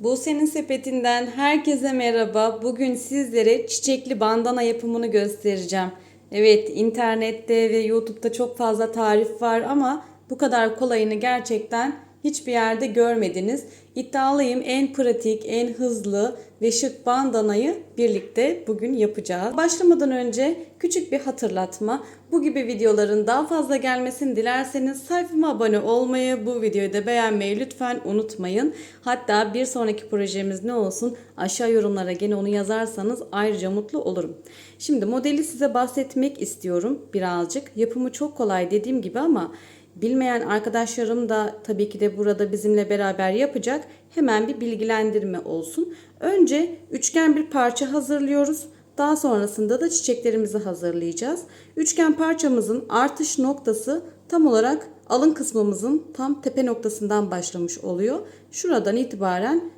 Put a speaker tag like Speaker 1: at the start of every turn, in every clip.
Speaker 1: Buse'nin sepetinden herkese merhaba. Bugün sizlere çiçekli bandana yapımını göstereceğim. Evet, internette ve YouTube'da çok fazla tarif var ama bu kadar kolayını gerçekten hiçbir yerde görmediniz. İddialıyım, en pratik, en hızlı ve şık bandanayı birlikte bugün yapacağız. Başlamadan önce küçük bir hatırlatma. Bu gibi videoların daha fazla gelmesini dilerseniz sayfama abone olmayı, bu videoyu da beğenmeyi lütfen unutmayın. Hatta bir sonraki projemiz ne olsun aşağı yorumlara gene onu yazarsanız ayrıca mutlu olurum. Şimdi modeli size bahsetmek istiyorum birazcık. Yapımı çok kolay dediğim gibi ama bilmeyen arkadaşlarım da tabii ki de burada bizimle beraber yapacak. Hemen bir bilgilendirme olsun. Önce üçgen bir parça hazırlıyoruz. Daha sonrasında da çiçeklerimizi hazırlayacağız. Üçgen parçamızın artış noktası tam olarak alın kısmımızın tam tepe noktasından başlamış oluyor. Şuradan itibaren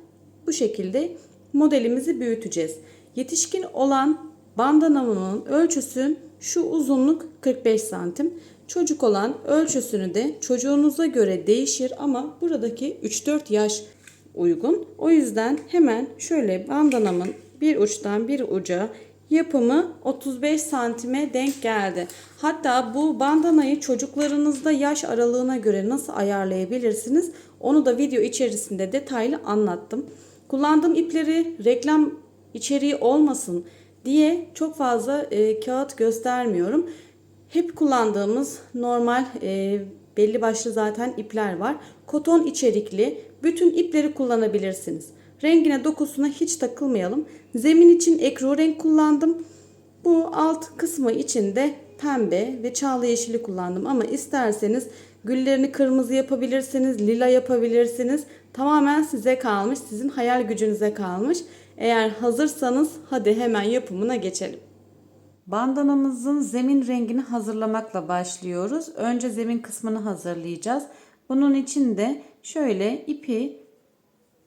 Speaker 1: bu şekilde modelimizi büyüteceğiz. Yetişkin olan bandanamın ölçüsü şu uzunluk 45 santim. Çocuk olan ölçüsünü de çocuğunuza göre değişir ama buradaki 3-4 yaş uygun. O yüzden hemen şöyle bandanamın bir uçtan bir uca yapımı 35 santime denk geldi. Hatta bu bandanayı çocuklarınızda yaş aralığına göre nasıl ayarlayabilirsiniz onu da video içerisinde detaylı anlattım. Kullandığım ipleri reklam içeriği olmasın diye çok fazla kağıt göstermiyorum. Hep kullandığımız normal belli başlı zaten ipler var. Koton içerikli bütün ipleri kullanabilirsiniz. Rengine dokusuna hiç takılmayalım. Zemin için ekru renk kullandım. Bu alt kısmı için de pembe ve çağla yeşili kullandım. Ama isterseniz güllerini kırmızı yapabilirsiniz, lila yapabilirsiniz. Tamamen size kalmış, sizin hayal gücünüze kalmış. Eğer hazırsanız hadi hemen yapımına geçelim. Bandanamızın zemin rengini hazırlamakla başlıyoruz. Önce zemin kısmını hazırlayacağız. Bunun için de şöyle ipi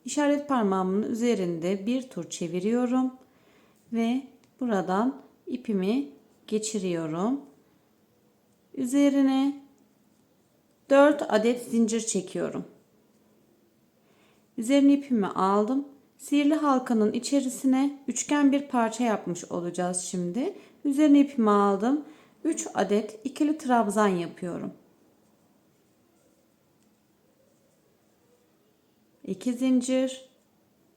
Speaker 1: işaret parmağımın üzerinde bir tur çeviriyorum ve buradan ipimi geçiriyorum. Üzerine 4 adet zincir çekiyorum. Üzerine ipimi aldım. Sihirli halkanın içerisine üçgen bir parça yapmış olacağız şimdi. Üzerine ipimi aldım. 3 adet ikili trabzan yapıyorum. 2 zincir.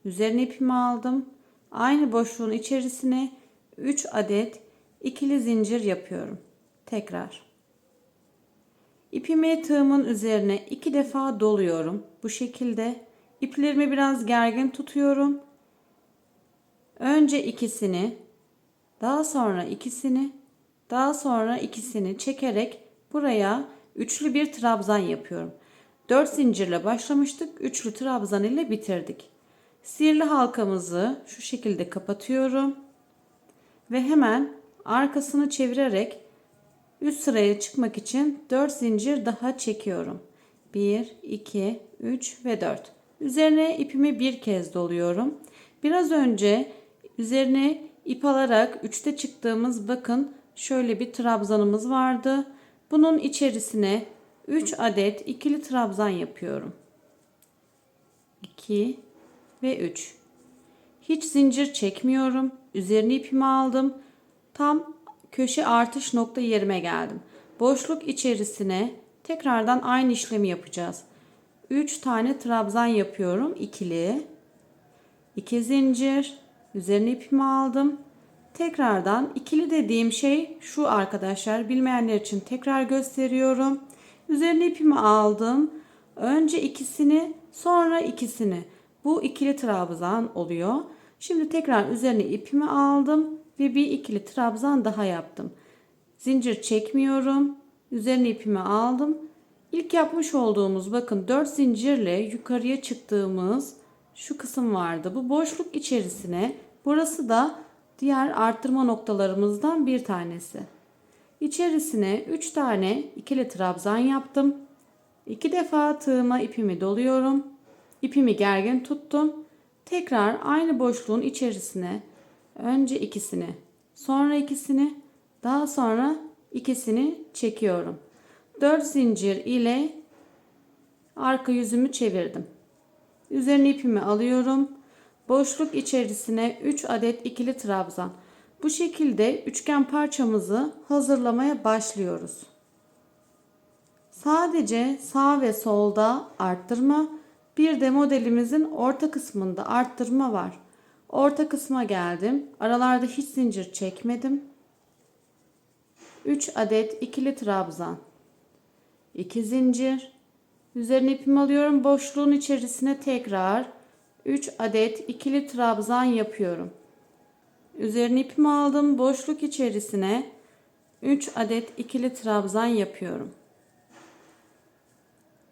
Speaker 1: Üzerine ipimi aldım. Aynı boşluğun içerisine 3 adet ikili zincir yapıyorum. Tekrar. İpimi tığımın üzerine 2 defa doluyorum. Bu şekilde. İplerimi biraz gergin tutuyorum. Önce ikisini, daha sonra ikisini, daha sonra ikisini çekerek buraya üçlü bir trabzan yapıyorum. 4 zincirle başlamıştık. Üçlü trabzan ile bitirdik. Sihirli halkamızı şu şekilde kapatıyorum. Ve hemen arkasını çevirerek üst sıraya çıkmak için 4 zincir daha çekiyorum. 1, 2, 3 ve 4. Üzerine ipimi bir kez doluyorum. Biraz önce üzerine ip alarak 3'te çıktığımız bakın şöyle bir trabzanımız vardı. Bunun içerisine 3 adet ikili trabzan yapıyorum. 2 ve 3. Hiç zincir çekmiyorum. Üzerine ipimi aldım. Tam köşe artış nokta yerime geldim. Boşluk içerisine tekrardan aynı işlemi yapacağız. 3 tane trabzan yapıyorum. İkili. 2 zincir. Üzerine ipimi aldım. Tekrardan ikili dediğim şey şu arkadaşlar. Bilmeyenler için tekrar gösteriyorum. Üzerine ipimi aldım. Önce ikisini, sonra ikisini. Bu ikili trabzan oluyor. Şimdi tekrar üzerine ipimi aldım ve bir ikili trabzan daha yaptım. Zincir çekmiyorum. Üzerine ipimi aldım. İlk yapmış olduğumuz bakın 4 zincirle yukarıya çıktığımız şu kısım vardı. Bu boşluk içerisine, burası da diğer arttırma noktalarımızdan bir tanesi. İçerisine 3 tane ikili trabzan yaptım. 2 defa tığıma ipimi doluyorum. İpimi gergin tuttum. Tekrar aynı boşluğun içerisine önce ikisini, sonra ikisini, daha sonra ikisini çekiyorum. 4 zincir ile arka yüzümü çevirdim. Üzerine ipimi alıyorum. Boşluk içerisine 3 adet ikili trabzan. Bu şekilde üçgen parçamızı hazırlamaya başlıyoruz. Sadece sağ ve solda arttırma, bir de modelimizin orta kısmında arttırma var. Orta kısma geldim. Aralarda hiç zincir çekmedim. 3 adet ikili trabzan. 2 zincir. Üzerine ipimi alıyorum. Boşluğun içerisine tekrar 3 adet ikili trabzan yapıyorum. Üzerine ipimi aldım. Boşluk içerisine 3 adet ikili trabzan yapıyorum.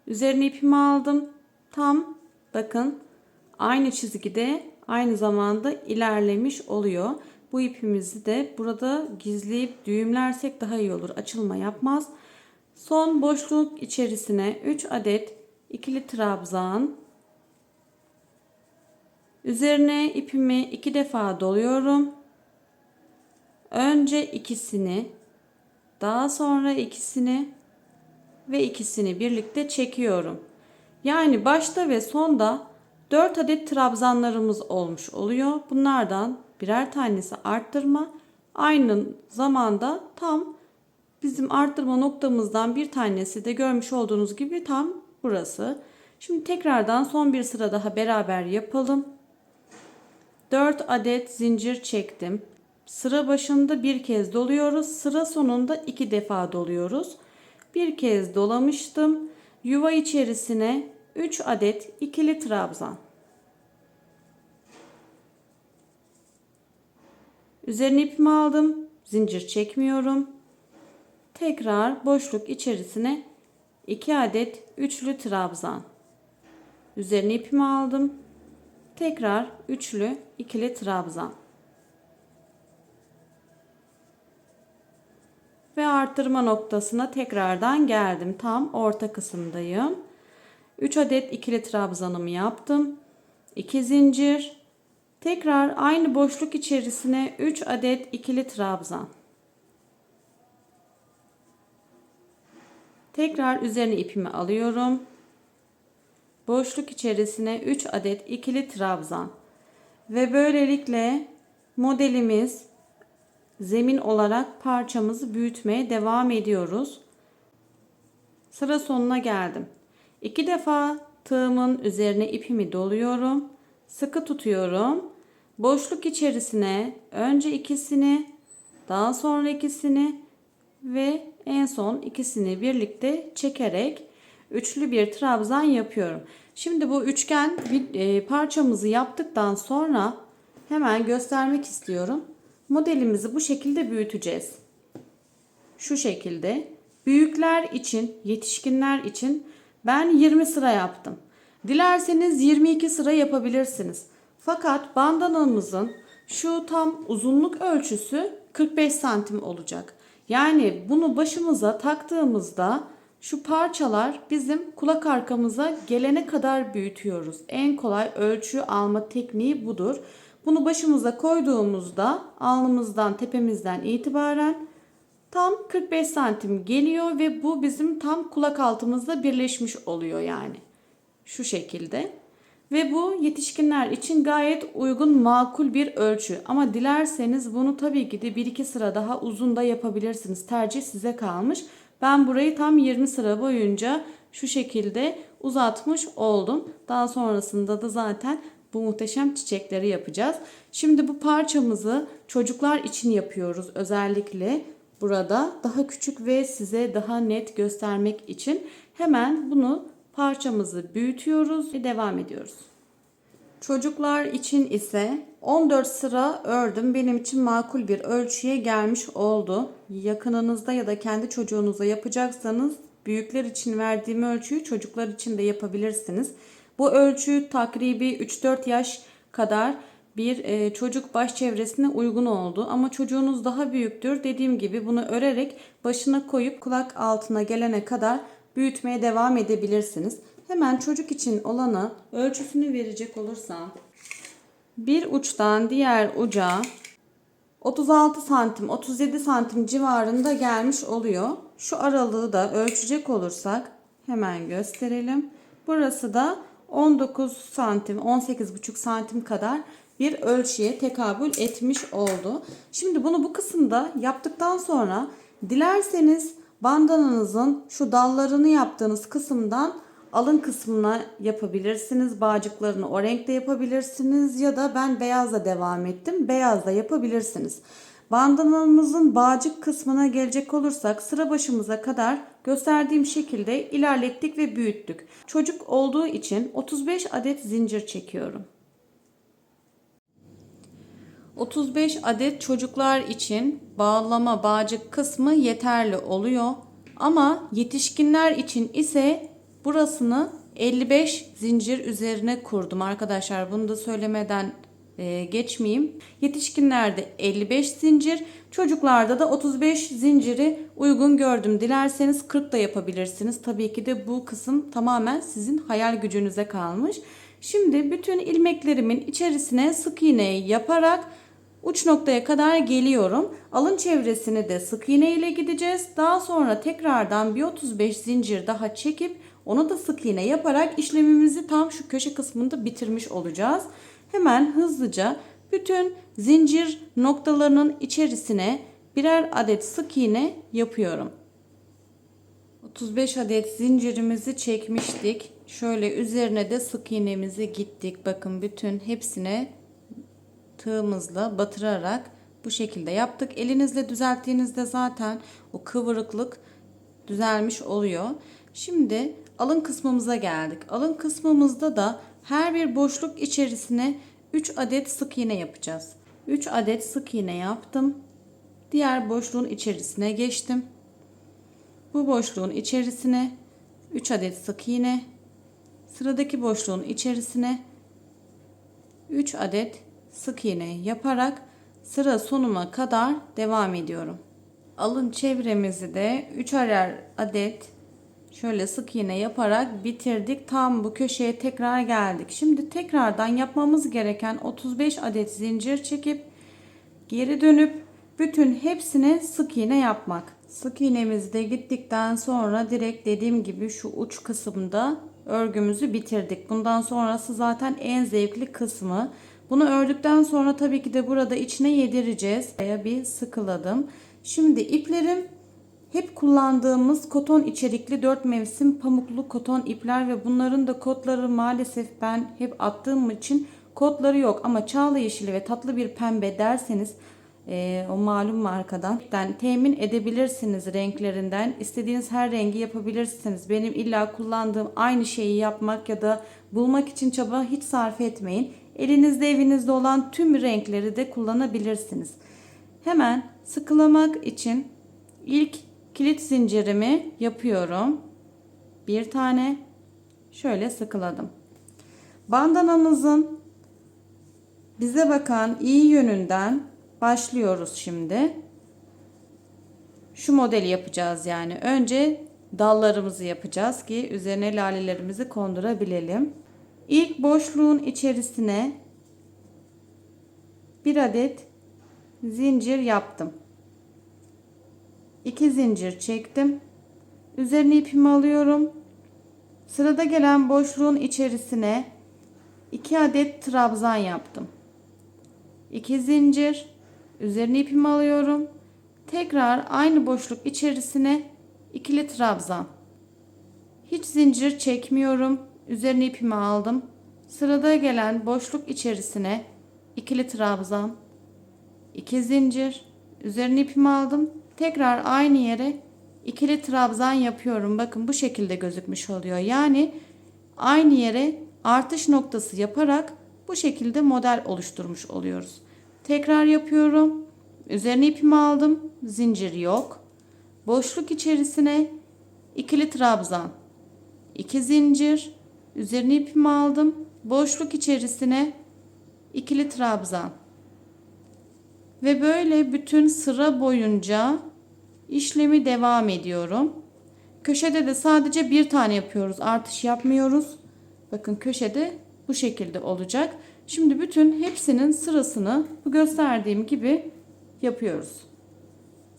Speaker 1: Üzerine ipimi aldım. Tam bakın aynı çizgide aynı zamanda ilerlemiş oluyor. Bu ipimizi de burada gizleyip düğümlersek daha iyi olur. Açılma yapmaz. Son boşluk içerisine 3 adet ikili trabzan. Üzerine ipimi 2 defa doluyorum. Önce ikisini, daha sonra ikisini ve ikisini birlikte çekiyorum. Yani başta ve sonda 4 adet trabzanlarımız olmuş oluyor. Bunlardan birer tanesi arttırma. Aynı zamanda tam bizim arttırma noktamızdan bir tanesi de görmüş olduğunuz gibi tam burası. Şimdi tekrardan son bir sıra daha beraber yapalım. 4 adet zincir çektim. Sıra başında bir kez doluyoruz. Sıra sonunda 2 defa doluyoruz. Bir kez dolamıştım. Yuva içerisine 3 adet ikili trabzan. Üzerine ipimi aldım. Zincir çekmiyorum. Tekrar boşluk içerisine 2 adet üçlü trabzan. Üzerine ipimi aldım. Tekrar üçlü ikili trabzan. Ve arttırma noktasına tekrardan geldim. Tam orta kısımdayım. 3 adet ikili trabzanımı yaptım. 2 zincir. Tekrar aynı boşluk içerisine 3 adet ikili trabzan. Tekrar üzerine ipimi alıyorum. Boşluk içerisine 3 adet ikili trabzan. Ve böylelikle modelimiz zemin olarak parçamızı büyütmeye devam ediyoruz. Sıra sonuna geldim. 2 defa tığımın üzerine ipimi doluyorum. Sıkı tutuyorum. Boşluk içerisine önce ikisini, daha sonra ikisini ve en son ikisini birlikte çekerek üçlü bir trabzan yapıyorum. Şimdi bu üçgen parçamızı yaptıktan sonra hemen göstermek istiyorum. Modelimizi bu şekilde büyüteceğiz. Şu şekilde. Büyükler için, yetişkinler için ben 20 sıra yaptım. Dilerseniz 22 sıra yapabilirsiniz. Fakat bandanamızın şu tam uzunluk ölçüsü 45 santim olacak. Yani bunu başımıza taktığımızda şu parçalar bizim kulak arkamıza gelene kadar büyütüyoruz. En kolay ölçü alma tekniği budur. Bunu başımıza koyduğumuzda alnımızdan, tepemizden itibaren tam 45 santim geliyor ve bu bizim tam kulak altımızda birleşmiş oluyor yani. Şu şekilde. Ve bu yetişkinler için gayet uygun, makul bir ölçü. Ama dilerseniz bunu tabii ki de 1-2 sıra daha uzun da yapabilirsiniz. Tercih size kalmış. Ben burayı tam 20 sıra boyunca şu şekilde uzatmış oldum. Daha sonrasında da zaten bu muhteşem çiçekleri yapacağız. Şimdi bu parçamızı çocuklar için yapıyoruz. Özellikle burada daha küçük ve size daha net göstermek için hemen bunu parçamızı büyütüyoruz ve devam ediyoruz. Çocuklar için ise 14 sıra ördüm. Benim için makul bir ölçüye gelmiş oldu. Yakınınızda ya da kendi çocuğunuza yapacaksanız büyükler için verdiğim ölçüyü çocuklar için de yapabilirsiniz. Bu ölçü takribi 3-4 yaş kadar bir çocuk baş çevresine uygun oldu. Ama çocuğunuz daha büyüktür. Dediğim gibi bunu örerek başına koyup kulak altına gelene kadar büyütmeye devam edebilirsiniz. Hemen çocuk için olanı ölçüsünü verecek olursam bir uçtan diğer uca 36 santim 37 santim civarında gelmiş oluyor. Şu aralığı da ölçecek olursak hemen gösterelim. Burası da 19 santim, 18,5 santim kadar bir ölçüye tekabül etmiş oldu. Şimdi bunu bu kısımda yaptıktan sonra dilerseniz bandananızın şu dallarını yaptığınız kısımdan alın kısmına yapabilirsiniz. Bağcıklarını o renkte yapabilirsiniz ya da ben beyazla devam ettim. Beyazla yapabilirsiniz. Bandanamızın bağcık kısmına gelecek olursak sıra başımıza kadar gösterdiğim şekilde ilerlettik ve büyüttük. Çocuk olduğu için 35 adet zincir çekiyorum. 35 adet çocuklar için bağlama bağcık kısmı yeterli oluyor. Ama yetişkinler için ise burasını 55 zincir üzerine kurdum arkadaşlar. Bunu da söylemeden geçmeyeyim. Yetişkinlerde 55 zincir, çocuklarda da 35 zinciri uygun gördüm. Dilerseniz 40 da yapabilirsiniz. Tabii ki de bu kısım tamamen sizin hayal gücünüze kalmış. Şimdi bütün ilmeklerimin içerisine sık iğne yaparak uç noktaya kadar geliyorum. Alın çevresini de sık iğne ile gideceğiz. Daha sonra tekrardan bir 35 zincir daha çekip onu da sık iğne yaparak işlemimizi tam şu köşe kısmında bitirmiş olacağız. Hemen hızlıca bütün zincir noktalarının içerisine birer adet sık iğne yapıyorum. 35 adet zincirimizi çekmiştik. Şöyle üzerine de sık iğnemizi gittik. Bakın bütün hepsine tığımızla batırarak bu şekilde yaptık. Elinizle düzelttiğinizde zaten o kıvırıklık düzelmiş oluyor. Şimdi alın kısmımıza geldik. Alın kısmımızda da her bir boşluk içerisine 3 adet sık iğne yapacağız. 3 adet sık iğne yaptım. Diğer boşluğun içerisine geçtim. Bu boşluğun içerisine 3 adet sık iğne. Sıradaki boşluğun içerisine 3 adet sık iğne yaparak sıra sonuna kadar devam ediyorum. Alın çevremizi de 3'er adet şöyle sık iğne yaparak bitirdik. Tam bu köşeye tekrar geldik. Şimdi tekrardan yapmamız gereken 35 adet zincir çekip geri dönüp bütün hepsine sık iğne yapmak. Sık iğnemiz de gittikten sonra direkt dediğim gibi şu uç kısımda örgümüzü bitirdik. Bundan sonrası zaten en zevkli kısmı. Bunu ördükten sonra tabii ki de burada içine yedireceğiz. Bir sıkıladım. Şimdi iplerim hep kullandığımız koton içerikli 4 mevsim pamuklu koton ipler ve bunların da kodları maalesef ben hep attığım için kodları yok. Ama çağla yeşili ve tatlı bir pembe derseniz o malum markadan temin edebilirsiniz renklerinden. İstediğiniz her rengi yapabilirsiniz. Benim illa kullandığım aynı şeyi yapmak ya da bulmak için çaba hiç sarf etmeyin. Elinizde evinizde olan tüm renkleri de kullanabilirsiniz. Hemen sıkılamak için ilk kilit zincirimi yapıyorum. Bir tane şöyle sıkıladım. Bandanamızın bize bakan iyi yönünden başlıyoruz şimdi. Şu modeli yapacağız yani. Önce dallarımızı yapacağız ki üzerine lalelerimizi kondurabilelim. İlk boşluğun içerisine bir adet zincir yaptım. 2 zincir çektim. Üzerine ipimi alıyorum. Sırada gelen boşluğun içerisine 2 adet trabzan yaptım. 2 zincir. Üzerine ipimi alıyorum. Tekrar aynı boşluk içerisine ikili trabzan. Hiç zincir çekmiyorum. Üzerine ipimi aldım. Sırada gelen boşluk içerisine ikili trabzan, 2 zincir. Üzerine ipimi aldım. Tekrar aynı yere ikili trabzan yapıyorum. Bakın bu şekilde gözükmüş oluyor. Yani aynı yere artış noktası yaparak bu şekilde model oluşturmuş oluyoruz. Tekrar yapıyorum. Üzerine ipimi aldım. Zincir yok. Boşluk içerisine ikili trabzan, 2 zincir. Üzerine ipimi aldım. Boşluk içerisine ikili trabzan. Ve böyle bütün sıra boyunca işlemi devam ediyorum. Köşede de sadece bir tane yapıyoruz. Artış yapmıyoruz. Bakın köşede bu şekilde olacak. Şimdi bütün hepsinin sırasını bu gösterdiğim gibi yapıyoruz.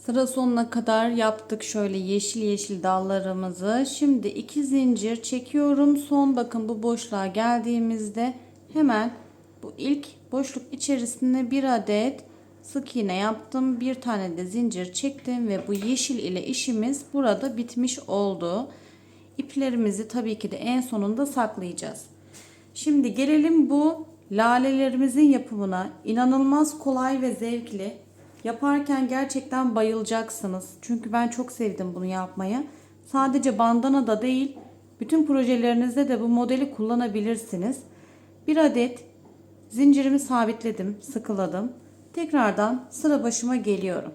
Speaker 1: Sıra sonuna kadar yaptık şöyle yeşil yeşil dallarımızı. Şimdi 2 zincir çekiyorum. Son bakın bu boşluğa geldiğimizde hemen bu ilk boşluk içerisine bir adet sık iğne yaptım. Bir tane de zincir çektim ve bu yeşil ile işimiz burada bitmiş oldu. İplerimizi tabii ki de en sonunda saklayacağız. Şimdi gelelim bu lalelerimizin yapımına. İnanılmaz kolay ve zevkli. Yaparken gerçekten bayılacaksınız. Çünkü ben çok sevdim bunu yapmayı. Sadece bandana da değil, bütün projelerinizde de bu modeli kullanabilirsiniz. Bir adet zincirimi sabitledim, sıkıladım. Tekrardan sıra başıma geliyorum.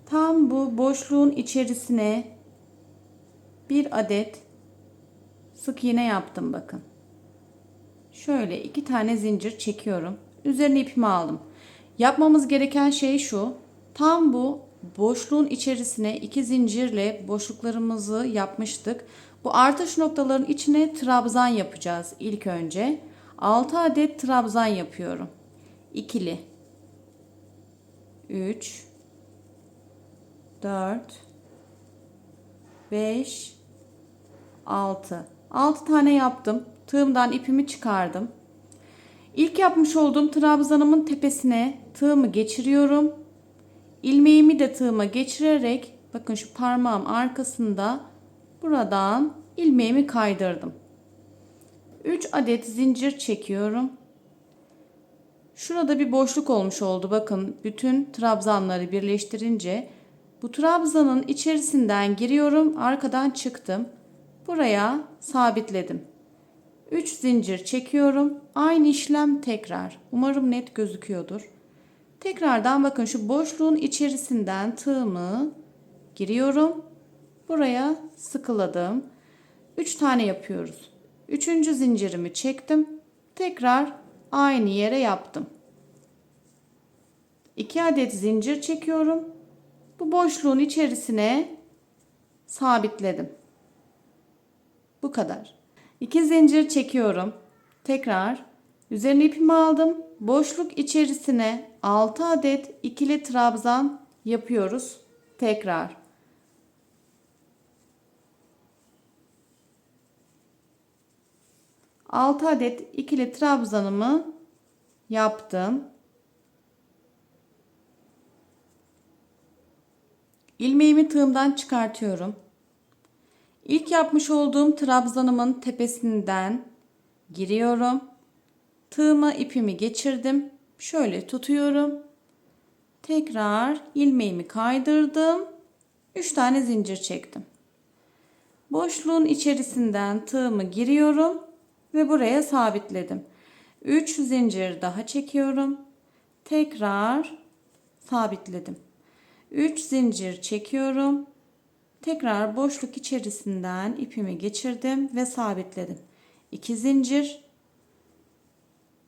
Speaker 1: Tam bu boşluğun içerisine bir adet sık iğne yaptım bakın. Şöyle 2 tane zincir çekiyorum. Üzerine ipimi aldım. Yapmamız gereken şey şu. Tam bu boşluğun içerisine 2 zincirle boşluklarımızı yapmıştık. Bu artış noktaların içine trabzan yapacağız ilk önce. 6 adet trabzan yapıyorum. İkili. 3 4 5 6 tane yaptım. Tığımdan ipimi çıkardım. İlk yapmış olduğum trabzanımın tepesine tığımı geçiriyorum. İlmeğimi de tığıma geçirerek bakın şu parmağım arkasında buradan ilmeğimi kaydırdım. 3 adet zincir çekiyorum. Şurada bir boşluk olmuş oldu. Bakın bütün trabzanları birleştirince bu trabzanın içerisinden giriyorum. Arkadan çıktım. Buraya sabitledim. 3 zincir çekiyorum. Aynı işlem tekrar. Umarım net gözüküyordur. Tekrardan bakın şu boşluğun içerisinden tığımı giriyorum. Buraya sıkıladım. 3 tane yapıyoruz. 3. zincirimi çektim. Tekrar aynı yere yaptım. 2 adet zincir çekiyorum. Bu boşluğun içerisine sabitledim. Bu kadar. 2 zincir çekiyorum. Tekrar üzerine ipimi aldım. Boşluk içerisine 6 adet ikili trabzan yapıyoruz. Tekrar. Altı adet ikili trabzanımı yaptım. İlmeğimi tığımdan çıkartıyorum. İlk yapmış olduğum trabzanımın tepesinden giriyorum. Tığıma ipimi geçirdim. Şöyle tutuyorum. Tekrar ilmeğimi kaydırdım. 3 tane zincir çektim. Boşluğun içerisinden tığımı giriyorum ve buraya sabitledim. 3 zincir daha çekiyorum. Tekrar sabitledim. 3 zincir çekiyorum. Tekrar boşluk içerisinden ipimi geçirdim ve sabitledim. 2 zincir.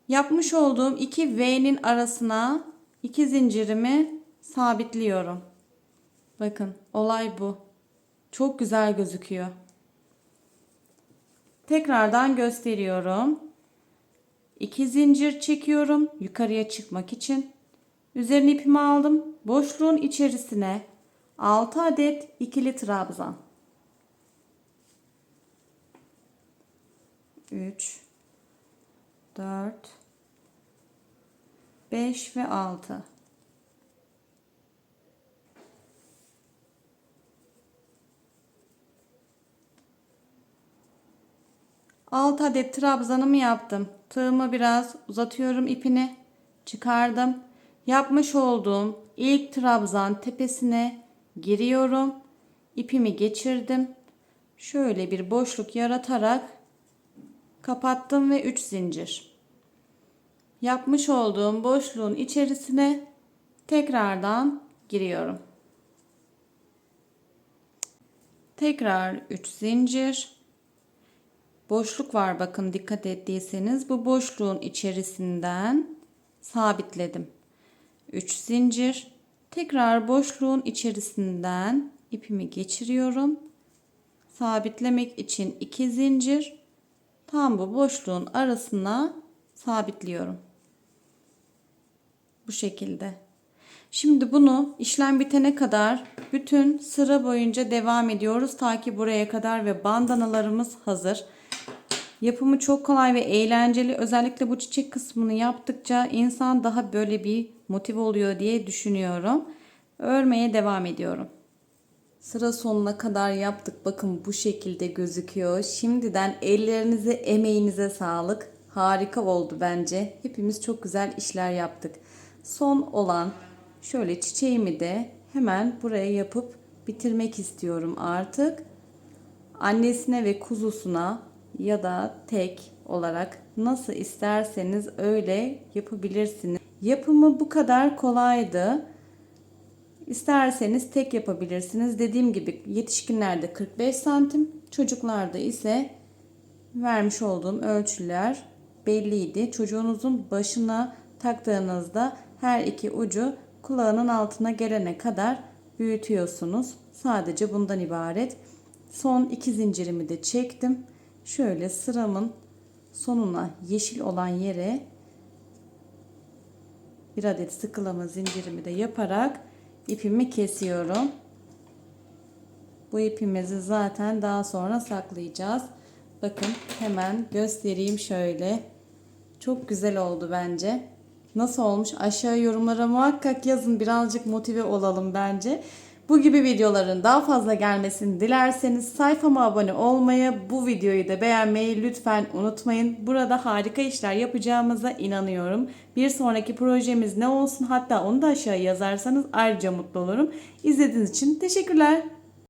Speaker 1: Yapmış olduğum 2 V'nin arasına 2 zincirimi sabitliyorum. Bakın olay bu. Çok güzel gözüküyor. Tekrardan gösteriyorum. 2 zincir çekiyorum yukarıya çıkmak için. Üzerine ipimi aldım. Boşluğun içerisine 6 adet ikili trabzan. 3 4 5 ve 6. Alt adet trabzanımı yaptım. Tığımı biraz uzatıyorum, ipini çıkardım. Yapmış olduğum ilk trabzan tepesine giriyorum. İpimi geçirdim. Şöyle bir boşluk yaratarak kapattım ve 3 zincir. Yapmış olduğum boşluğun içerisine tekrardan giriyorum. Tekrar 3 zincir. Boşluk var bakın, dikkat ettiyseniz bu boşluğun içerisinden sabitledim. 3 zincir. Tekrar boşluğun içerisinden ipimi geçiriyorum. Sabitlemek için 2 zincir. Tam bu boşluğun arasına sabitliyorum. Bu şekilde. Şimdi bunu işlem bitene kadar bütün sıra boyunca devam ediyoruz ta ki buraya kadar ve bandanalarımız hazır. Yapımı çok kolay ve eğlenceli. Özellikle bu çiçek kısmını yaptıkça insan daha böyle bir motive oluyor diye düşünüyorum. Örmeye devam ediyorum. Sıra sonuna kadar yaptık. Bakın bu şekilde gözüküyor. Şimdiden ellerinize, emeğinize sağlık. Harika oldu bence. Hepimiz çok güzel işler yaptık. Son olan şöyle çiçeğimi de hemen buraya yapıp bitirmek istiyorum artık. Annesine ve kuzusuna ya da tek olarak nasıl isterseniz öyle yapabilirsiniz. Yapımı bu kadar kolaydı. İsterseniz tek yapabilirsiniz. Dediğim gibi yetişkinlerde 45 santim, çocuklarda ise vermiş olduğum ölçüler belliydi. Çocuğunuzun başına taktığınızda her iki ucu kulağının altına gelene kadar büyütüyorsunuz. Sadece bundan ibaret. Son iki zincirimi de çektim. Şöyle sıramın sonuna yeşil olan yere bir adet sıkılama zincirimi de yaparak ipimi kesiyorum. Bu ipimizi zaten daha sonra saklayacağız. Bakın hemen göstereyim şöyle. Çok güzel oldu bence. Nasıl olmuş? Aşağı yorumlara muhakkak yazın. Birazcık motive olalım bence. Bu gibi videoların daha fazla gelmesini dilerseniz sayfama abone olmayı, bu videoyu da beğenmeyi lütfen unutmayın. Burada harika işler yapacağımıza inanıyorum. Bir sonraki projemiz ne olsun, hatta onu da aşağıya yazarsanız ayrıca mutlu olurum. İzlediğiniz için teşekkürler.